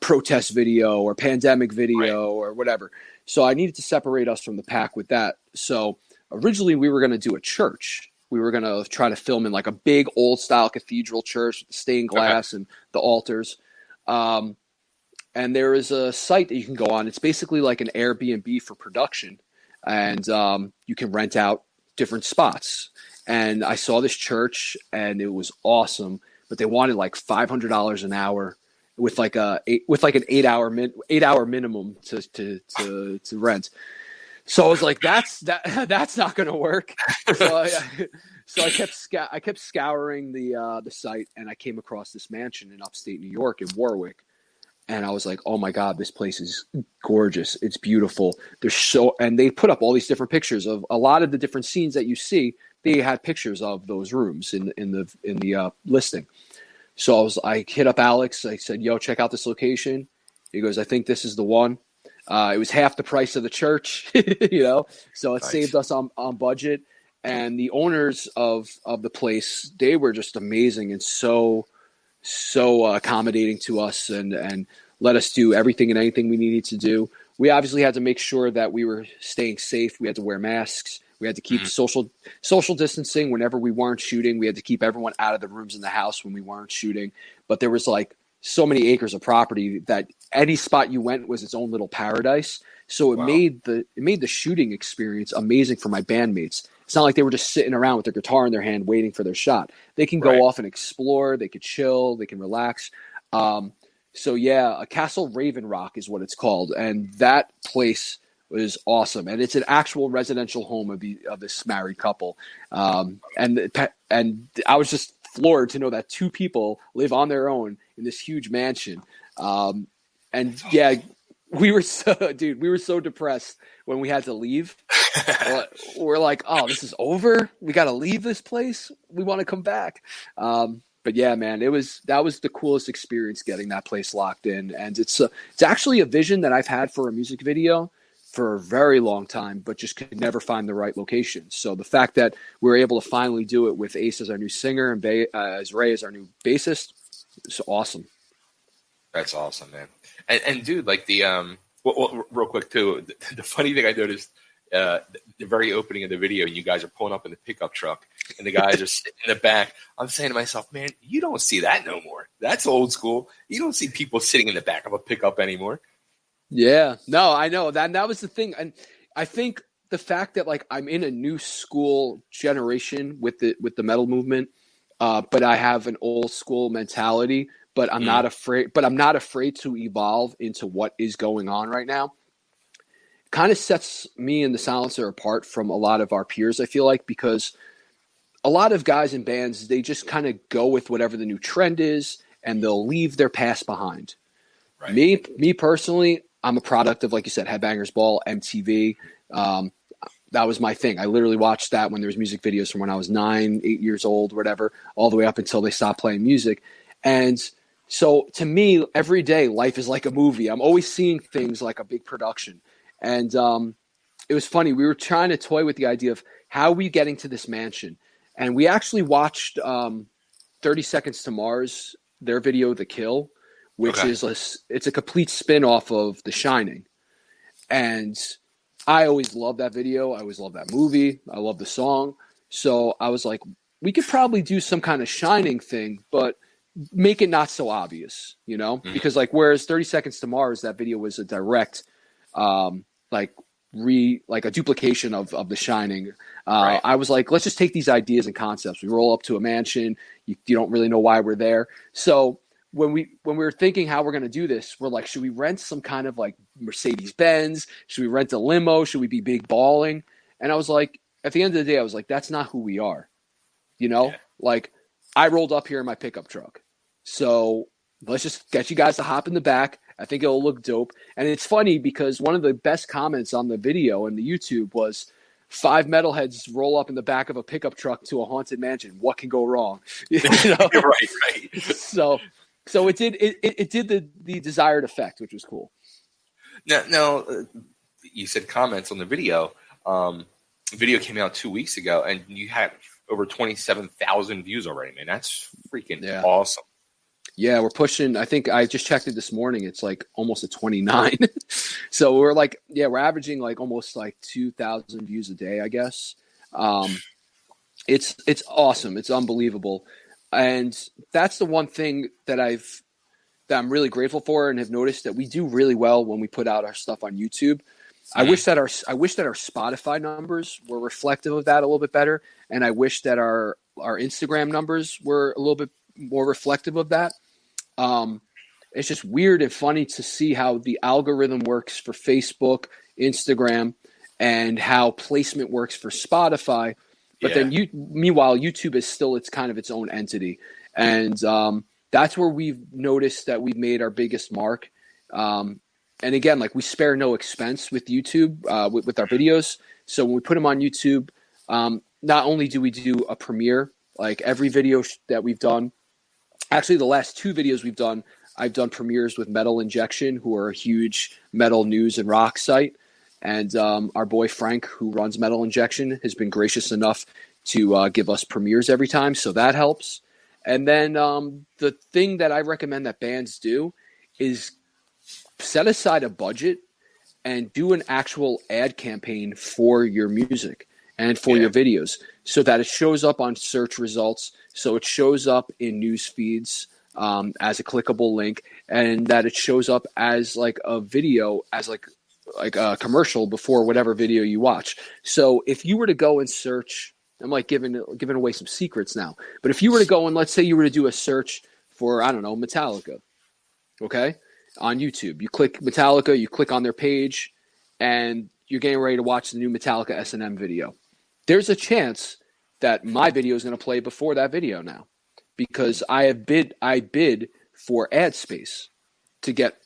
protest video or pandemic video or whatever. So I needed to separate us from the pack with that. So originally we were going to do a church. We were going to try to film in like a big old-style cathedral church with the stained glass and the altars. And there is a site that you can go on. It's basically like an Airbnb for production, and you can rent out different spots. And I saw this church, and it was awesome, but they wanted like $500 an hour with like an 8-hour minimum to rent. So I was like, that's not going to work. So I kept scouring the site, and I came across this mansion in upstate New York in Warwick. And I was like, oh my God, this place is gorgeous. It's beautiful. And they put up all these different pictures of a lot of the different scenes that you see. They had pictures of those rooms in the listing. So I hit up Alex. I said, yo, check out this location. He goes, I think this is the one. It was half the price of the church, so it saved us on budget. And the owners of the place, they were just amazing and so accommodating to us and let us do everything and anything we needed to do. We obviously had to make sure that we were staying safe. We had to wear masks. We had to keep social distancing whenever we weren't shooting. We had to keep everyone out of the rooms in the house when we weren't shooting. But there was like so many acres of property that any spot you went was its own little paradise. So it made the shooting experience amazing for my bandmates. It's not like they were just sitting around with their guitar in their hand waiting for their shot. They can go off and explore. They could chill. They can relax. So a Castle Raven Rock is what it's called, and that place was awesome, and it's an actual residential home of this married couple. And I was just floored to know that two people live on their own in this huge mansion. We were so depressed when we had to leave. We're like, oh, this is over. We got to leave this place. We want to come back. But yeah, man, that was the coolest experience getting that place locked in. And it's actually a vision that I've had for a music video for a very long time, but just could never find the right location. So the fact that we were able to finally do it with Ace as our new singer and as Ray as our new bassist, it's awesome. That's awesome, man. And dude, like real quick too, the funny thing I noticed, the very opening of the video, you guys are pulling up in the pickup truck, and the guys are sitting in the back. I'm saying to myself, man, you don't see that no more. That's old school. You don't see people sitting in the back of a pickup anymore. Yeah, no, I know that was the thing. And I think the fact that like I'm in a new school generation with the metal movement, but I have an old school mentality, but I'm not afraid to evolve into what is going on right now. Kind of sets me and the Silencer apart from a lot of our peers, I feel like, because a lot of guys in bands, they just kind of go with whatever the new trend is, and they'll leave their past behind. Right. Me personally, I'm a product of, like you said, Headbangers Ball, MTV. That was my thing. I literally watched that when there was music videos from when I was 9, 8 years old, whatever, all the way up until they stopped playing music. And so to me, every day, life is like a movie. I'm always seeing things like a big production. And it was funny. We were trying to toy with the idea of how are we getting to this mansion. And we actually watched 30 Seconds to Mars, their video, The Kill, which it's a complete spin-off of The Shining. And I always loved that video. I always loved that movie. I love the song. So I was like, we could probably do some kind of Shining thing, but make it not so obvious, Because like, whereas 30 Seconds to Mars, that video was a direct, like like a duplication of The Shining. Right. I was like, let's just take these ideas and concepts. We roll up to a mansion. You don't really know why we're there. So when we were thinking how we're going to do this, we're like, should we rent some kind of like Mercedes Benz? Should we rent a limo? Should we be big balling? And I was like, at the end of the day, I was like, that's not who we are. Yeah. Like I rolled up here in my pickup truck. So let's just get you guys to hop in the back. I think it'll look dope. And it's funny because one of the best comments on the video and the YouTube was 5 metalheads roll up in the back of a pickup truck to a haunted mansion. What can go wrong? Right. So it did the desired effect, which was cool. Now, you said comments on the video. The video came out 2 weeks ago, and you had over 27,000 views already, man. That's freaking awesome. Yeah, we're pushing. I think I just checked it this morning. It's like almost at 29. So we're like, we're averaging like almost like 2,000 views a day, I guess. It's awesome. It's unbelievable. And that's the one thing that I'm really grateful for and have noticed that we do really well when we put out our stuff on YouTube. I wish that our Spotify numbers were reflective of that a little bit better, and I wish that our Instagram numbers were a little bit more reflective of that. It's just weird and funny to see how the algorithm works for Facebook, Instagram, and how placement works for Spotify. But then meanwhile, YouTube is still its own entity, and that's where we've noticed that we've made our biggest mark. And again, like we spare no expense with YouTube, with our videos. So when we put them on YouTube, not only do we do a premiere, like every video that we've done, actually the last 2 videos we've done, I've done premieres with Metal Injection, who are a huge metal news and rock site. And our boy Frank, who runs Metal Injection, has been gracious enough to give us premieres every time. So that helps. And then the thing that I recommend that bands do is set aside a budget and do an actual ad campaign for your music and for your videos so that it shows up on search results, so it shows up in news feeds as a clickable link, and that it shows up as like a video, as like a commercial before whatever video you watch. So if you were to go and search, I'm like giving away some secrets now, but if you were to go and let's say you were to do a search for, I don't know, Metallica, okay? On YouTube, you click Metallica, you click on their page, and you're getting ready to watch the new Metallica S&M video. There's a chance that my video is going to play before that video now, because I bid for ad space to get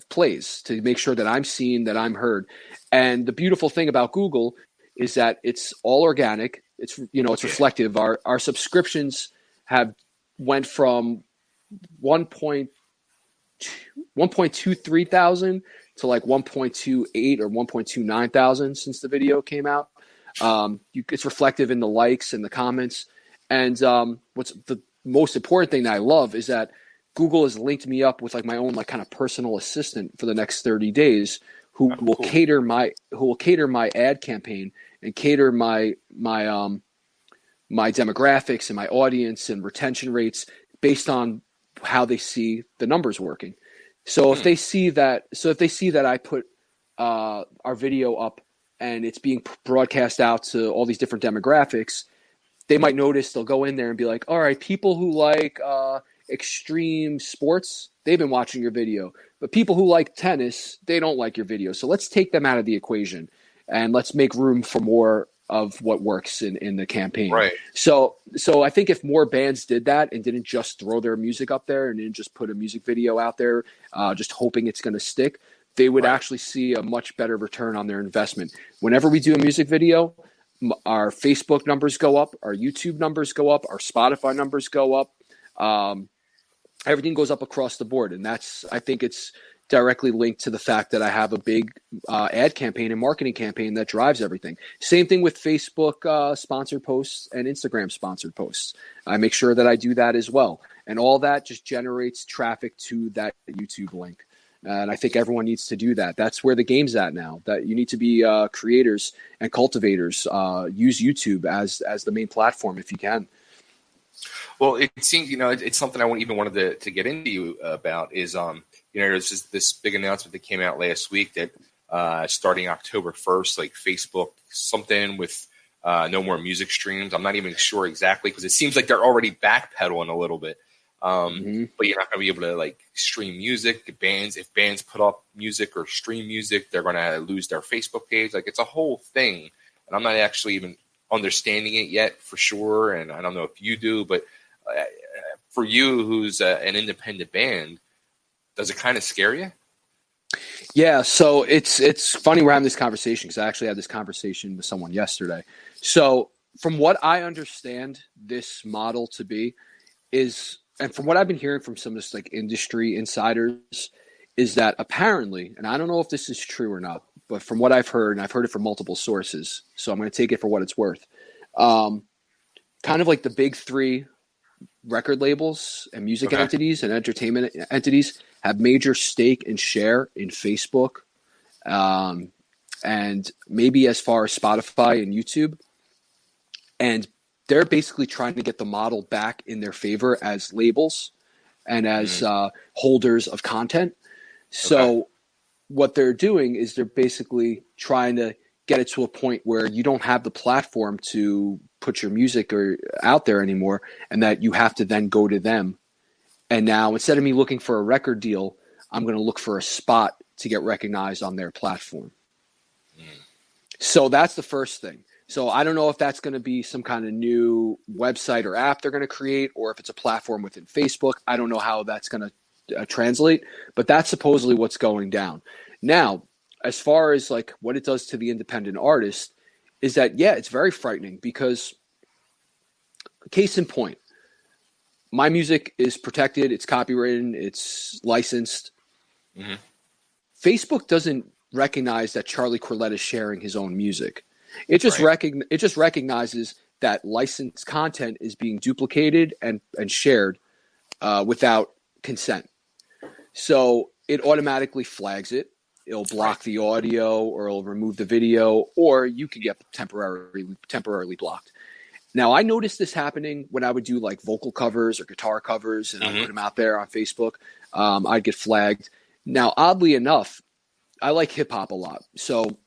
plays, to make sure that I'm seen, that I'm heard. And the beautiful thing about Google is that it's all organic. It's reflective. Our subscriptions have went from 1.23 thousand to like 1.28 or 1.29 thousand since the video came out. It's reflective in the likes and the comments. And what's the most important thing that I love is that Google has linked me up with like my own like kind of personal assistant for the next 30 days who will cater my ad campaign and cater my demographics and my audience and retention rates based on how they see the numbers working. So if they see that I put our video up and it's being broadcast out to all these different demographics, they might notice, they'll go in there and be like, all right, people who like extreme sports, they've been watching your video. But people who like tennis, they don't like your video. So let's take them out of the equation and let's make room for more of what works in the campaign. Right. So I think if more bands did that and didn't just throw their music up there and didn't just put a music video out there, just hoping it's going to stick, they would actually see a much better return on their investment. Whenever we do a music video, our Facebook numbers go up, our YouTube numbers go up, our Spotify numbers go up. Everything goes up across the board. And I think it's directly linked to the fact that I have a big ad campaign and marketing campaign that drives everything. Same thing with Facebook sponsored posts and Instagram sponsored posts. I make sure that I do that as well. And all that just generates traffic to that YouTube link. And I think everyone needs to do that. That's where the game's at now, that you need to be creators and cultivators. Use YouTube as the main platform if you can. Well, it seems, it's something I even wanted to get into you about is, there's just this big announcement that came out last week that starting October 1st, like Facebook, something with no more music streams. I'm not even sure exactly because it seems like they're already backpedaling a little bit. But you're not going to be able to like stream music. If bands put up music or stream music, they're going to lose their Facebook page. Like it's a whole thing, and I'm not actually even understanding it yet for sure. And I don't know if you do, but for you, who's an independent band, does it kind of scare you? Yeah, so it's funny we're having this conversation because I actually had this conversation with someone yesterday. So from what I understand this model to be is, and from what I've been hearing from some of this like industry insiders, is that apparently, and I don't know if this is true or not, but from what I've heard, and I've heard it from multiple sources, so I'm going to take it for what it's worth. Kind of like the big three record labels and music entities and entertainment entities have major stake and share in Facebook, and maybe as far as Spotify and YouTube. And they're basically trying to get the model back in their favor as labels and as holders of content. So what they're doing is they're basically trying to get it to a point where you don't have the platform to put your music out there anymore, and that you have to then go to them. And now instead of me looking for a record deal, I'm going to look for a spot to get recognized on their platform. So that's the first thing. So I don't know if that's going to be some kind of new website or app they're going to create, or if it's a platform within Facebook. I don't know how that's going to translate, but that's supposedly what's going down. Now, as far as like what it does to the independent artist is that, yeah, it's very frightening because case in point, my music is protected, it's copyrighted, it's licensed. Facebook doesn't recognize that Charlie Corletta is sharing his own music. It just recognizes that licensed content is being duplicated and shared without consent. So it automatically flags it. It'll block the audio, or it'll remove the video, or you can get temporarily blocked. Now, I noticed this happening when I would do like vocal covers or guitar covers, and I put them out there on Facebook. I'd get flagged. Now, oddly enough, I like hip hop a lot. So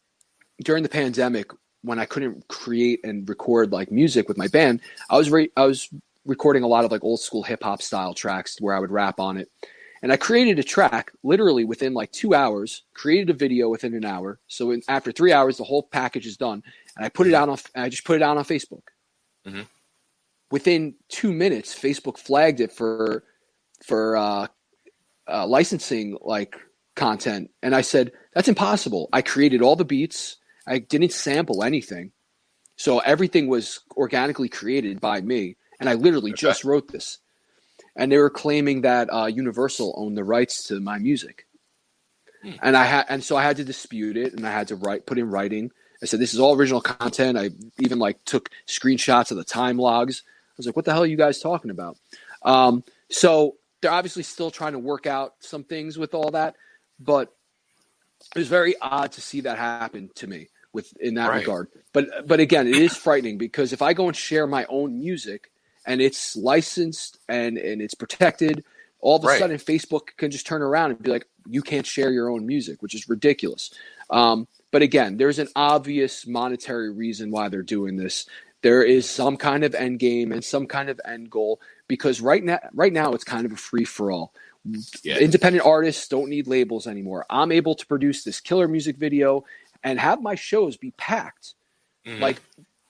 during the pandemic, when I couldn't create and record like music with my band, I was recording a lot of like old school hip hop style tracks where I would rap on it. And I created a track literally within like 2 hours, created a video within an hour. So after 3 hours, the whole package is done. And I put it out I just put it out on Facebook. Within 2 minutes, Facebook flagged it for licensing like content. And I said, that's impossible. I created all the beats. I didn't sample anything. So everything was organically created by me. And I literally just wrote this. And they were claiming that Universal owned the rights to my music. And so I had to dispute it, and I had to put in writing. I said, this is all original content. I even like took screenshots of the time logs. I was like, what the hell are you guys talking about? So they're obviously still trying to work out some things with all that, but it was very odd to see that happen to me in that regard. But again, it is frightening because if I go and share my own music and it's licensed and it's protected, all of a sudden Facebook can just turn around and be like, you can't share your own music, which is ridiculous. But again, there's an obvious monetary reason why they're doing this. There is some kind of end game and some kind of end goal, because right now it's kind of a free for all. Yeah. Independent artists don't need labels anymore. I'm able to produce this killer music video and have my shows be packed. Like,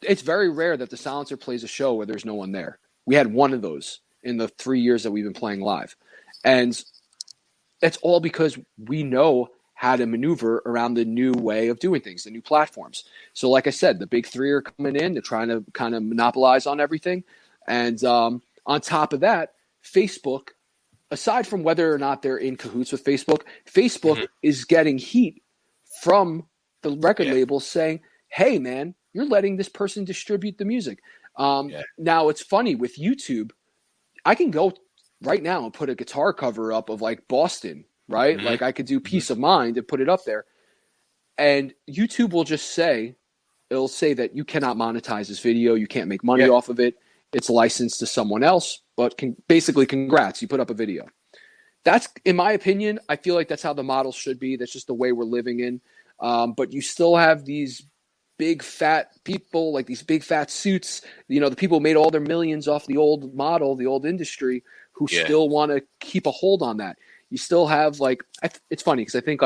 it's very rare that the Silencer plays a show where there's no one there. We had one of those in the 3 years that we've been playing live. And it's all because we know how to maneuver around the new way of doing things, the new platforms. So like I said, the big three are coming in. They're trying to kind of monopolize on everything. And on top of that, Facebook, aside from whether or not they're in cahoots with Facebook is getting heat from the record labels saying, hey, man, you're letting this person distribute the music. Now, it's funny with YouTube. I can go right now and put a guitar cover up of like Boston, right? Like I could do Peace of Mind and put it up there. And YouTube will just say, it'll say that you cannot monetize this video. You can't make money off of it. It's licensed to someone else, but basically congrats, you put up a video. That's, in my opinion, I feel like that's how the model should be. That's just the way we're living in. But you still have these big fat people, like these big fat suits, the people who made all their millions off the old model, the old industry, who still want to keep a hold on that. You still have it's funny because I think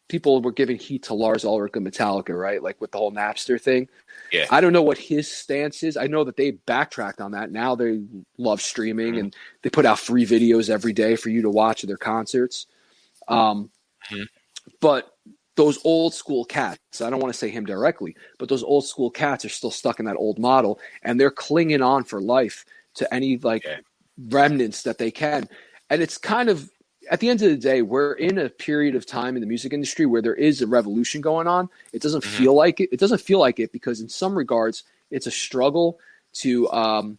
people were giving heat to Lars Ulrich of Metallica, right? Like with the whole Napster thing. Yeah. I don't know what his stance is. I know that they backtracked on that. Now they love streaming and they put out free videos every day for you to watch their concerts. But those old school cats, I don't want to say him directly, but those old school cats are still stuck in that old model, and they're clinging on for life to any remnants that they can. And it's kind of, at the end of the day, we're in a period of time in the music industry where there is a revolution going on. It doesn't feel like it. It doesn't feel like it because in some regards, it's a struggle to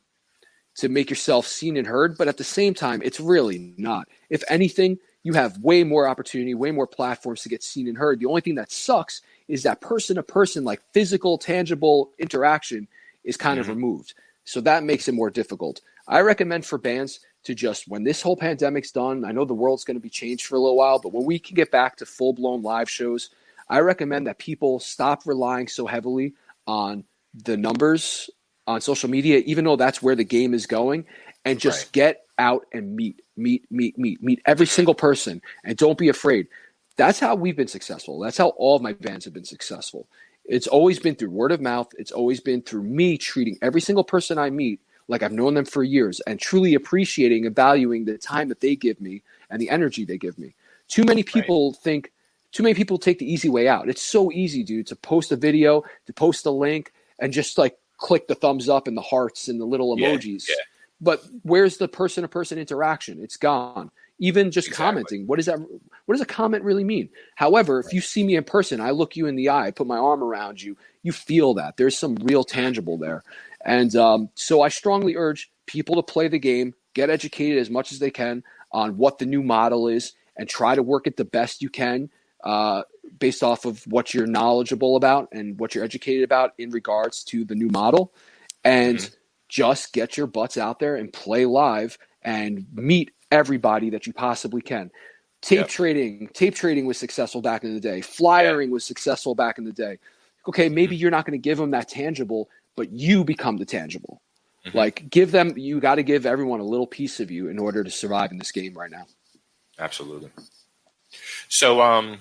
make yourself seen and heard. But at the same time, it's really not. If anything, you have way more opportunity, way more platforms to get seen and heard. The only thing that sucks is that person-to-person, like physical, tangible interaction is kind of removed. So that makes it more difficult. I recommend for bands to just, when this whole pandemic's done, I know the world's going to be changed for a little while, but when we can get back to full-blown live shows, I recommend that people stop relying so heavily on the numbers on social media, even though that's where the game is going, and just get out and meet every single person, and don't be afraid. That's how we've been successful. That's how all of my bands have been successful. It's always been through word of mouth. It's always been through me treating every single person I meet like I've known them for years and truly appreciating and valuing the time that they give me and the energy they give me. Too many people take the easy way out. It's so easy, dude, to post a video, to post a link, and just click the thumbs up and the hearts and the little emojis. Yeah. But where's the person-to-person interaction? It's gone. Even just commenting. What does a comment really mean? However, if you see me in person, I look you in the eye, I put my arm around you, you feel that. There's some real tangible there. And so I strongly urge people to play the game, get educated as much as they can on what the new model is, and try to work it the best you can based off of what you're knowledgeable about and what you're educated about in regards to the new model. And just get your butts out there and play live and meet everybody that you possibly can. Tape trading was successful back in the day. Flyering was successful back in the day. Okay, maybe you're not going to give them that tangible, but you become the tangible. You got to give everyone a little piece of you in order to survive in this game right now. Absolutely. So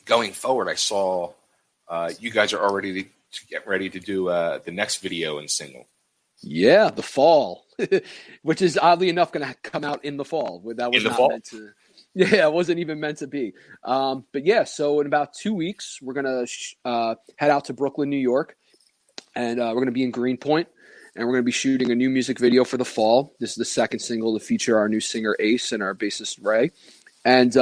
going forward, I saw you guys are already to get ready to do the next video and single. Yeah, the fall, which is oddly enough going to come out in the fall. That was not meant to. Yeah, it wasn't even meant to be. But yeah, so in about 2 weeks, we're going to head out to Brooklyn, New York, and we're going to be in Greenpoint, and we're going to be shooting a new music video for the fall. This is the second single to feature our new singer Ace and our bassist Ray. And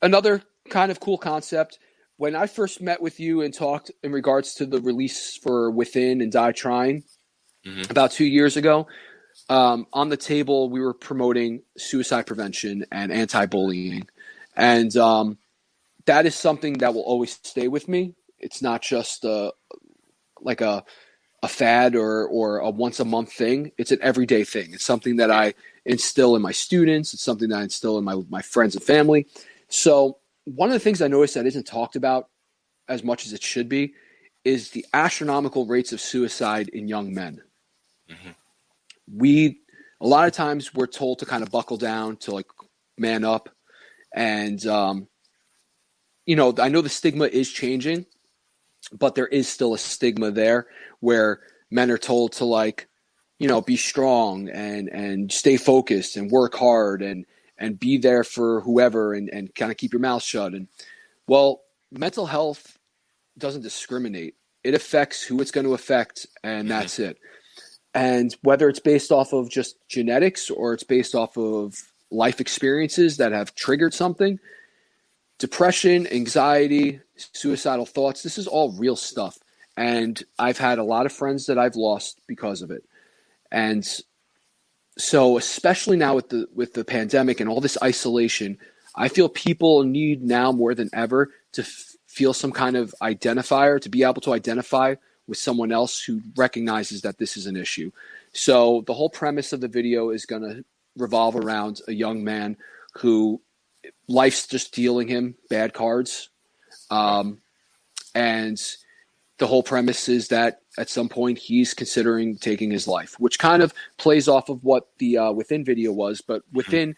another kind of cool concept. When I first met with you and talked in regards to the release for Within and Die Trying about 2 years ago, on the table we were promoting suicide prevention and anti-bullying. And that is something that will always stay with me. It's not just like a fad or a once a month thing. It's an everyday thing. It's something that I instill in my students. It's something that I instill in my friends and family. So one of the things I noticed that isn't talked about as much as it should be is the astronomical rates of suicide in young men. A lot of times we're told to kind of buckle down, to man up. And, I know the stigma is changing, but there is still a stigma there where men are told to be strong and stay focused and work hard and be there for whoever and kind of keep your mouth shut. And mental health doesn't discriminate. It affects who it's going to affect, and that's it. And whether it's based off of just genetics or it's based off of life experiences that have triggered something, depression, anxiety, suicidal thoughts, this is all real stuff. And I've had a lot of friends that I've lost because of it. And so especially now with the pandemic and all this isolation, I feel people need now more than ever to feel some kind of identifier, to be able to identify with someone else who recognizes that this is an issue. So the whole premise of the video is going to revolve around a young man who life's just dealing him bad cards. And the whole premise is that at some point he's considering taking his life, which kind of plays off of what the Within video was. But Within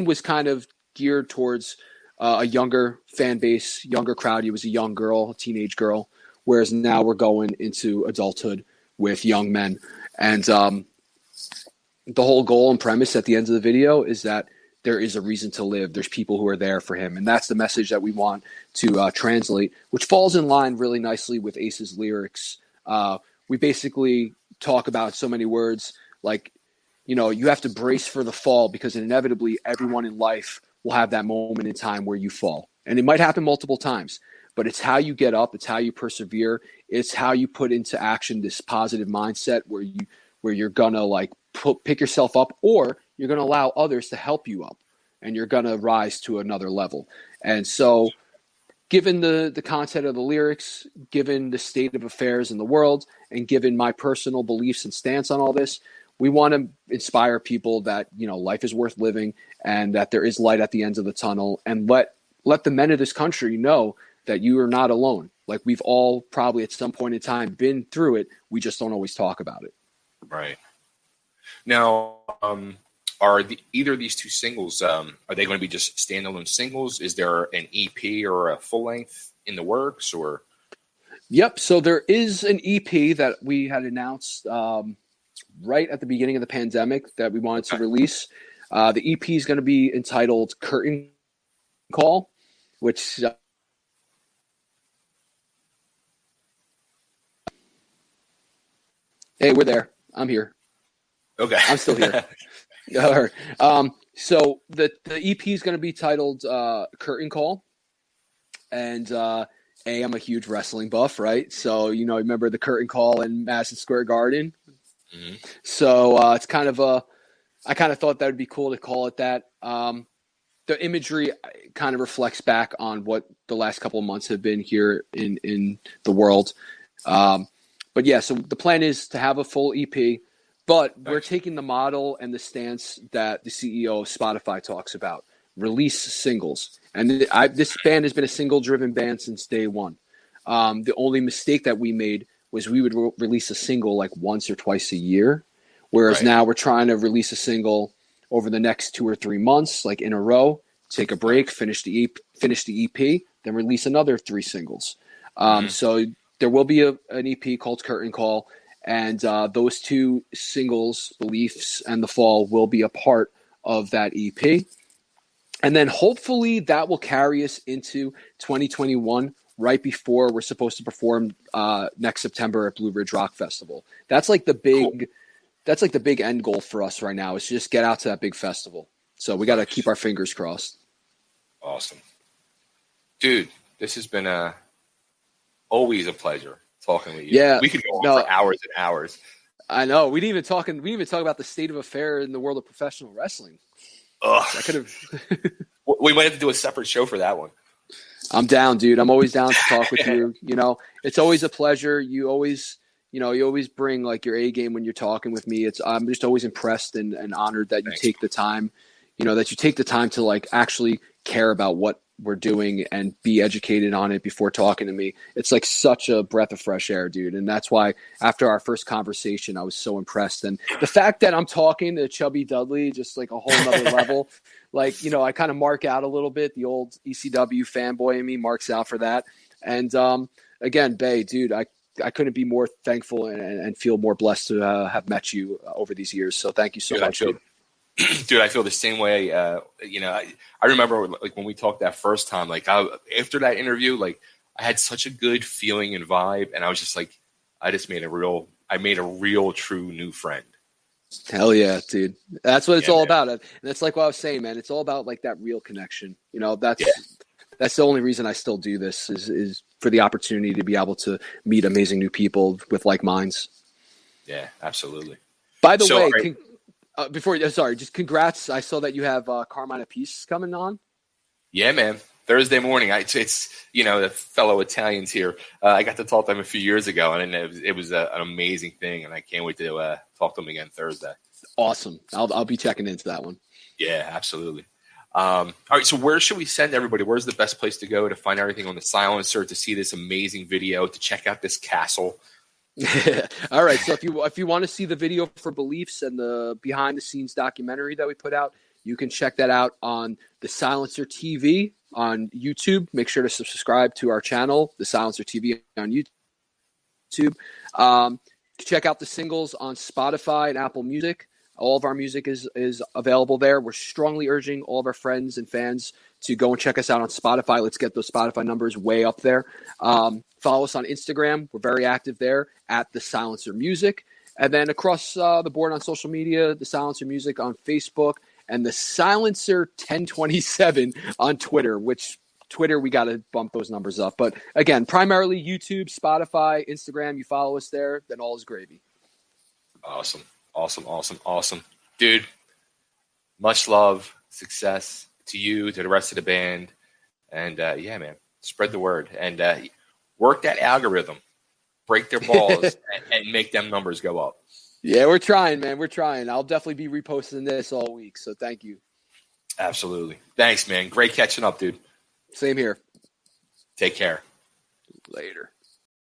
was kind of geared towards a younger fan base, younger crowd. He was a young girl, a teenage girl, whereas now we're going into adulthood with young men. And the whole goal and premise at the end of the video is that there is a reason to live. There's people who are there for him. And that's the message that we want to translate, which falls in line really nicely with Ace's lyrics. We basically talk about so many words like, you know, you have to brace for the fall because inevitably everyone in life will have that moment in time where you fall. And it might happen multiple times, but it's how you get up. It's how you persevere. It's how you put into action this positive mindset where you're going to like pick yourself up, or you're going to allow others to help you up, and you're going to rise to another level. And so given the content of the lyrics, given the state of affairs in the world, and given my personal beliefs and stance on all this, we want to inspire people that, you know, life is worth living and that there is light at the end of the tunnel, and let the men of this country know that you are not alone. Like, we've all probably at some point in time been through it. We just don't always talk about it. Right. Now, are either of these two singles, are they going to be just standalone singles? Is there an EP or a full length in the works, or? Yep. So there is an EP that we had announced right at the beginning of the pandemic that we wanted to release. The EP is going to be entitled Curtain Call, which hey, we're there. I'm here. Okay. I'm still here. All right. So the EP is going to be titled Curtain Call. And I'm a huge wrestling buff, right? So, you know, remember the Curtain Call in Madison Square Garden? Mm-hmm. So it's kind of I kind of thought that would be cool to call it that. The imagery kind of reflects back on what the last couple of months have been here in the world. But yeah, so the plan is to have a full EP, but we're taking the model and the stance that the CEO of Spotify talks about: release singles. And this band has been a single-driven band since day one. The only mistake that we made was we would release a single like once or twice a year, whereas now we're trying to release a single over the next 2 or 3 months, like in a row, take a break, finish the EP, then release another 3 singles. So there will be an EP called Curtain Call, and those 2 singles, Beliefs and The Fall, will be a part of that EP. And then hopefully that will carry us into 2021, right before we're supposed to perform next September at Blue Ridge Rock Festival. That's like the big end goal for us right now, is to just get out to that big festival. So we got to keep our fingers crossed. Awesome. Dude, this has been always a pleasure talking with you. Yeah. We could go on for hours and hours. I know. We didn't even talk about the state of affair in the world of professional wrestling. Ugh. I could have. We might have to do a separate show for that one. I'm down, dude. I'm always down to talk with you. You know, it's always a pleasure. You always bring like your A game when you're talking with me. I'm just always impressed and honored that you take the time, to like actually care about what we're doing and be educated on it before talking to me. It's like such a breath of fresh air, dude. And that's why after our first conversation, I was so impressed. And the fact that I'm talking to Chubby Dudley, just like a whole nother level, like, you know, I kind of mark out a little bit. The old ECW fanboy in me marks out for that. And again, Bay, dude, I couldn't be more thankful and feel more blessed to have met you over these years. So thank you so much, dude. Dude, I feel the same way. You know, I remember like when we talked that first time, like after that interview, like I had such a good feeling and vibe, and I was just like, I made a real true new friend. Hell yeah, dude. That's what it's all about. And that's like what I was saying, man. It's all about like that real connection. You know, that's the only reason I still do this is for the opportunity to be able to meet amazing new people with like minds. Yeah, absolutely. By the way, just congrats. I saw that you have Carmine Appice coming on. Yeah, man. Thursday morning. It's you know, the fellow Italians here. I got to talk to them a few years ago, and it was an amazing thing, and I can't wait to talk to them again Thursday. Awesome. I'll be checking into that one. Yeah, absolutely. All right, so where should we send everybody? Where's the best place to go to find everything on the Silencer, to see this amazing video, to check out this castle? All right. So if you want to see the video for Beliefs and the behind the scenes documentary that we put out, you can check that out on the Silencer TV on YouTube. Make sure to subscribe to our channel, the Silencer TV on YouTube. Check out the singles on Spotify and Apple Music. All of our music is available there. We're strongly urging all of our friends and fans to go and check us out on Spotify. Let's get those Spotify numbers way up there. Follow us on Instagram. We're very active there at The Silencer Music. And then across the board on social media, The Silencer Music on Facebook and The Silencer 1027 on Twitter, which Twitter, we got to bump those numbers up. But again, primarily YouTube, Spotify, Instagram. You follow us there, then all is gravy. Awesome. Dude, much love, success to you, to the rest of the band. And yeah, man, spread the word. And work that algorithm, break their balls, and make them numbers go up. Yeah, we're trying, man. We're trying. I'll definitely be reposting this all week. So thank you. Absolutely. Thanks, man. Great catching up, dude. Same here. Take care. Later.